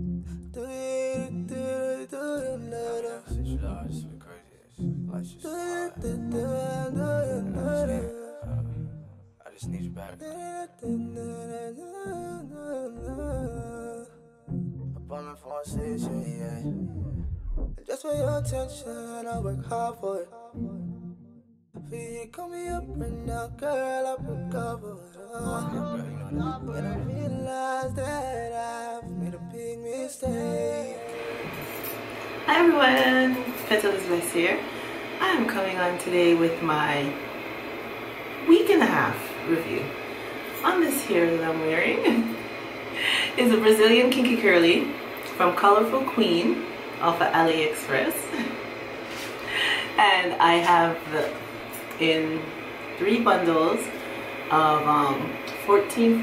I just need you back. Apartment 416, yeah. Just for your attention, I work hard for it. For you, call me up right now, girl, I recover. And I realize that I've made a big mistake. Hi everyone, Petalisbless here. I'm coming on today with my week and a half review. On this here that I'm wearing is a Brazilian kinky curly from Colorful Queen off of AliExpress. And I have in 3 bundles of 14.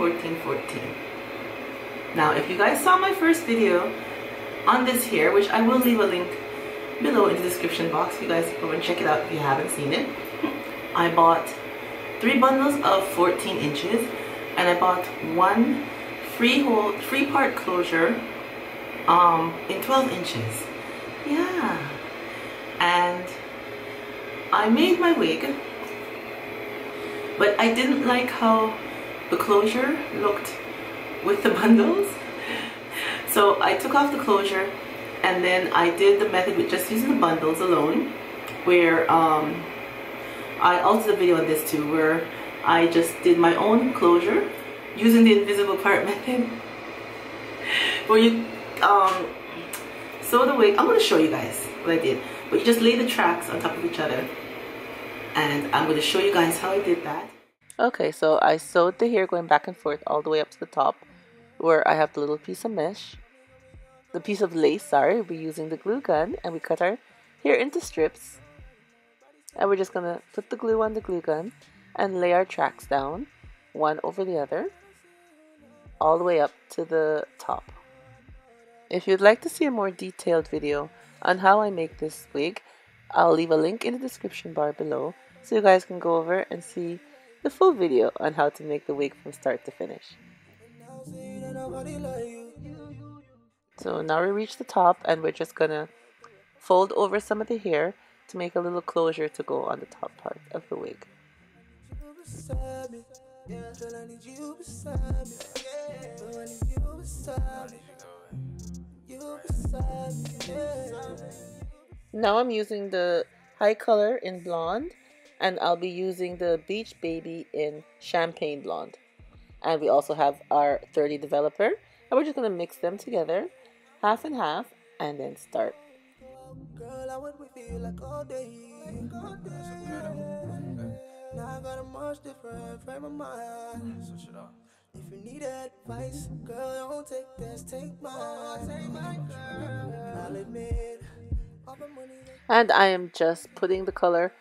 Now if you guys saw my first video on this here, which I will leave a link below in the description box, you guys go and check it out if you haven't seen it. I bought 3 bundles of 14 inches and I bought 1 free part closure in 12 inches. Yeah, and I made my wig, but I didn't like how the closure looked with the bundles. So I took off the closure and then I did the method with just using the bundles alone, where I also did a video on this too, where I just did my own closure using the invisible part method, where you sew the wig. I'm going to show you guys what I did, but you just lay the tracks on top of each other, and I'm going to show you guys how I did that. Okay, so I sewed the hair going back and forth all the way up to the top, where I have the little piece of mesh, the piece of lace, sorry. We're using the glue gun, and we cut our hair into strips, and we're just going to put the glue on the glue gun and lay our tracks down, one over the other, all the way up to the top. If you'd like to see a more detailed video on how I make this wig, I'll leave a link in the description bar below so you guys can go over and see the full video on how to make the wig from start to finish. So now we reach the top and we're just gonna fold over some of the hair to make a little closure to go on the top part of the wig. Now I'm using the high color in blonde, and I'll be using the Beach Baby in champagne blonde. And we also have our 30 developer, and we're just going to mix them together, half and half, and then start. If you need advice, girl, don't take this, take mine. I'll admit, and I am just putting the color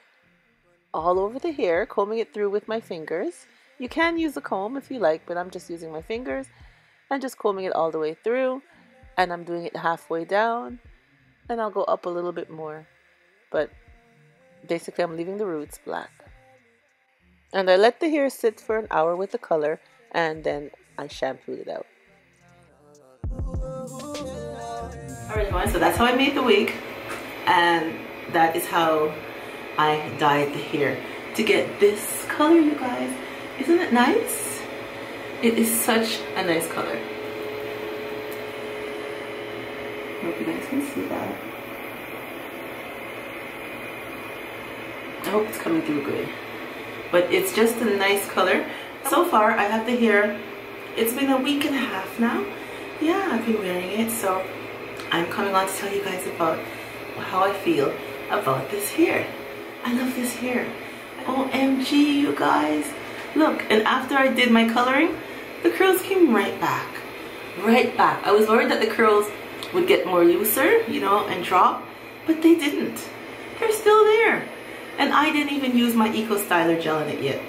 all over the hair, combing it through with my fingers. You can use a comb if you like, but I'm just using my fingers and just combing it all the way through. And I'm doing it halfway down, and I'll go up a little bit more. But basically I'm leaving the roots black. And I let the hair sit for an hour with the color, and then I shampooed it out. Alright everyone, so that's how I made the wig, and that is how I dyed the hair to get this color, you guys. Isn't it nice? It is such a nice color. I hope you guys can see that. I hope it's coming through good. But it's just a nice color. So far, I have the hair, it's been a week and a half now. Yeah, I've been wearing it, so I'm coming on to tell you guys about how I feel about this hair. I love this hair. OMG, you guys. Look, and after I did my coloring, the curls came right back. Right back. I was worried that the curls would get more looser, you know, and drop, but they didn't. They're still there. And I didn't even use my Eco Styler gel in it yet.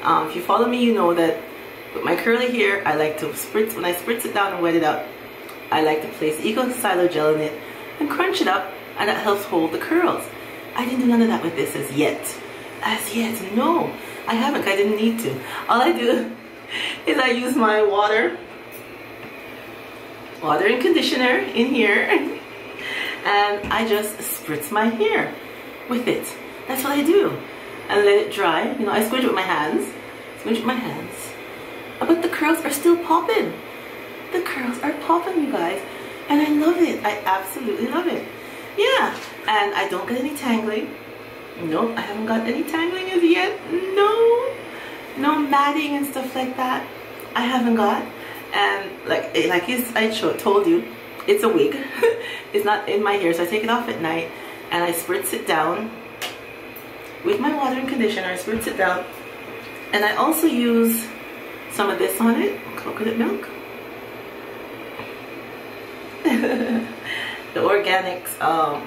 If you follow me, you know that with my curly hair, I like to spritz, when I spritz it down and wet it out, I like to place Eco Styler gel in it and crunch it up, and that helps hold the curls. I didn't do none of that with this as yet. As yet, no. I haven't, I didn't need to. All I do is I use my water water and conditioner in here, and I just spritz my hair with it. That's what I do, and let it dry. You know, I squinch with my hands, but the curls are still popping. The curls are popping, you guys, and I love it. I absolutely love it. Yeah, and I don't get any tangling. Nope, I haven't got any tangling as yet. No matting and stuff like that. I haven't got. And I told you, it's a wig. It's not in my hair, so I take it off at night and I spritz it down with my water and conditioner. I spritz it down, and I also use some of this on it, coconut milk. The organics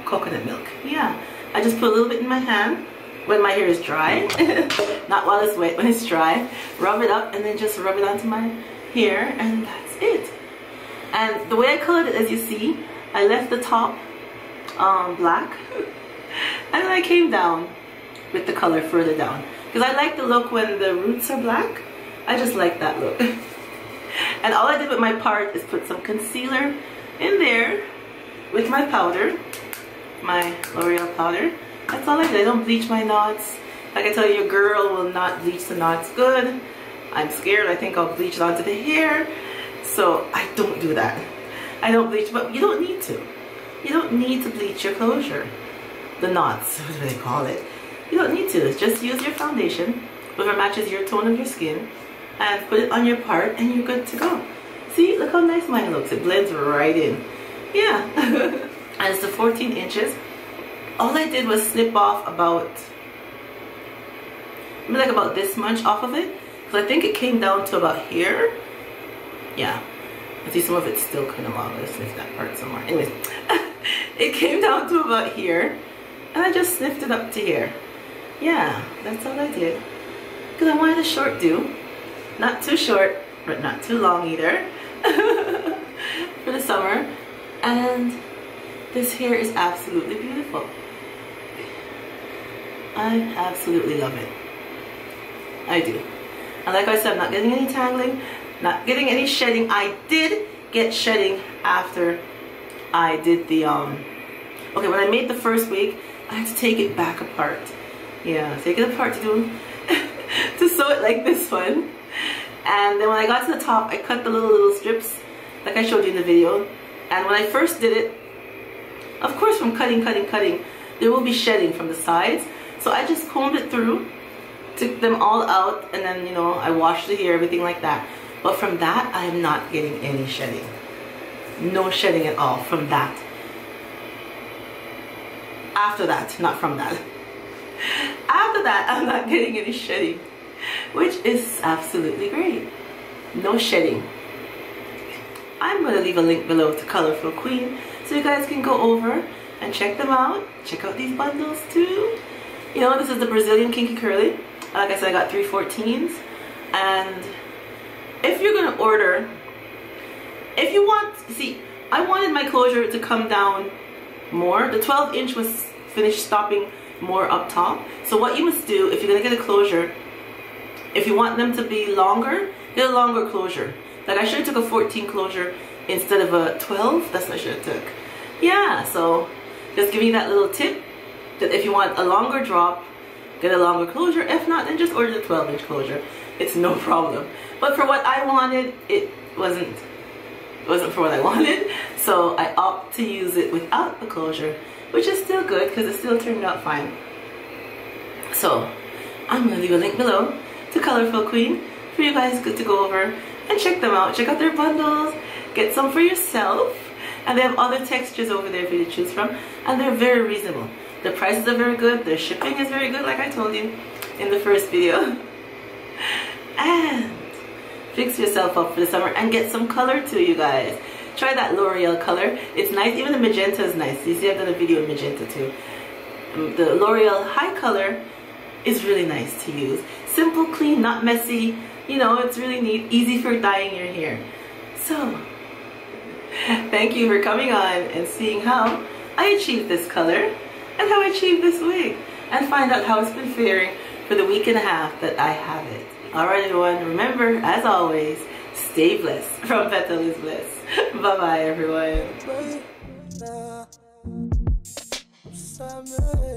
coconut milk. Yeah, I just put a little bit in my hand when my hair is dry, not while it's wet, when it's dry. Rub it up and then just rub it onto my hair, and that's it. And the way I colored it, as you see, I left the top black, and then I came down with the color further down, because I like the look when the roots are black. I just like that look. And all I did with my part is put some concealer in there with my powder, my L'Oreal powder. That's all I did. I don't bleach my knots. Like I tell you, your girl will not bleach the knots good. I'm scared. I think I'll bleach it onto the hair. So I don't do that. I don't bleach, but you don't need to. You don't need to bleach your closure. The knots, what do they call it? You don't need to. Just use your foundation, whatever matches your tone of your skin, and put it on your part, and you're good to go. See, look how nice mine looks. It blends right in. Yeah. And it's the 14 inches. All I did was snip off about this much off of it, because I think it came down to about here. Yeah, I see some of it's still kind of long. Let's sniff that part somewhere. Anyways, it came down to about here, and I just sniffed it up to here. Yeah, that's all I did, because I wanted a short do, not too short but not too long either, for the summer. And this hair is absolutely beautiful. I absolutely love it. I do. And like I said, I'm not getting any tangling, not getting any shedding. I did get shedding after I did the okay, when I made the first wig, I had to take it back apart. Yeah, take it apart to do to sew it like this one. And then when I got to the top, I cut the little strips like I showed you in the video. And when I first did it, of course, from cutting, there will be shedding from the sides. So I just combed it through, took them all out, and then, you know, I washed the hair, everything like that. But from that, I am not getting any shedding. No shedding at all from that. After that, not from that. After that, I'm not getting any shedding, which is absolutely great. No shedding. I'm going to leave a link below to Colorful Queen, so you guys can go over and check them out. Check out these bundles too. You know, this is the Brazilian Kinky Curly. Like I said, I got 3 14s. And if you're going to order, if you want, see, I wanted my closure to come down more. The 12 inch was finished stopping more up top. So what you must do, if you're going to get a closure, if you want them to be longer, get a longer closure. Like I should have took a 14 closure instead of a 12. That's what I should have took. Yeah, so just giving you that little tip, that if you want a longer drop, get a longer closure. If not, then just order the 12 inch closure. It's no problem. But for what I wanted, it wasn't for what I wanted. So I opt to use it without the closure, which is still good because it still turned out fine. So I'm going to leave a link below to Colorful Queen for you guys to go over and check them out. Check out their bundles, get some for yourself, and they have other textures over there for you to choose from, and they're very reasonable. The prices are very good, their shipping is very good, like I told you in the first video. And fix yourself up for the summer and get some color too, you guys. Try that L'Oreal color. It's nice. Even the magenta is nice. You see, I've done a video in magenta too. The L'Oreal high color is really nice to use. Simple, clean, not messy. You know, it's really neat. Easy for dyeing your hair. So, thank you for coming on and seeing how I achieved this color and how I achieved this wig, and find out how it's been faring for the week and a half that I have it. Alright everyone, remember, as always, stay stay blessed from Petalisbless. Bye bye everyone. Summer,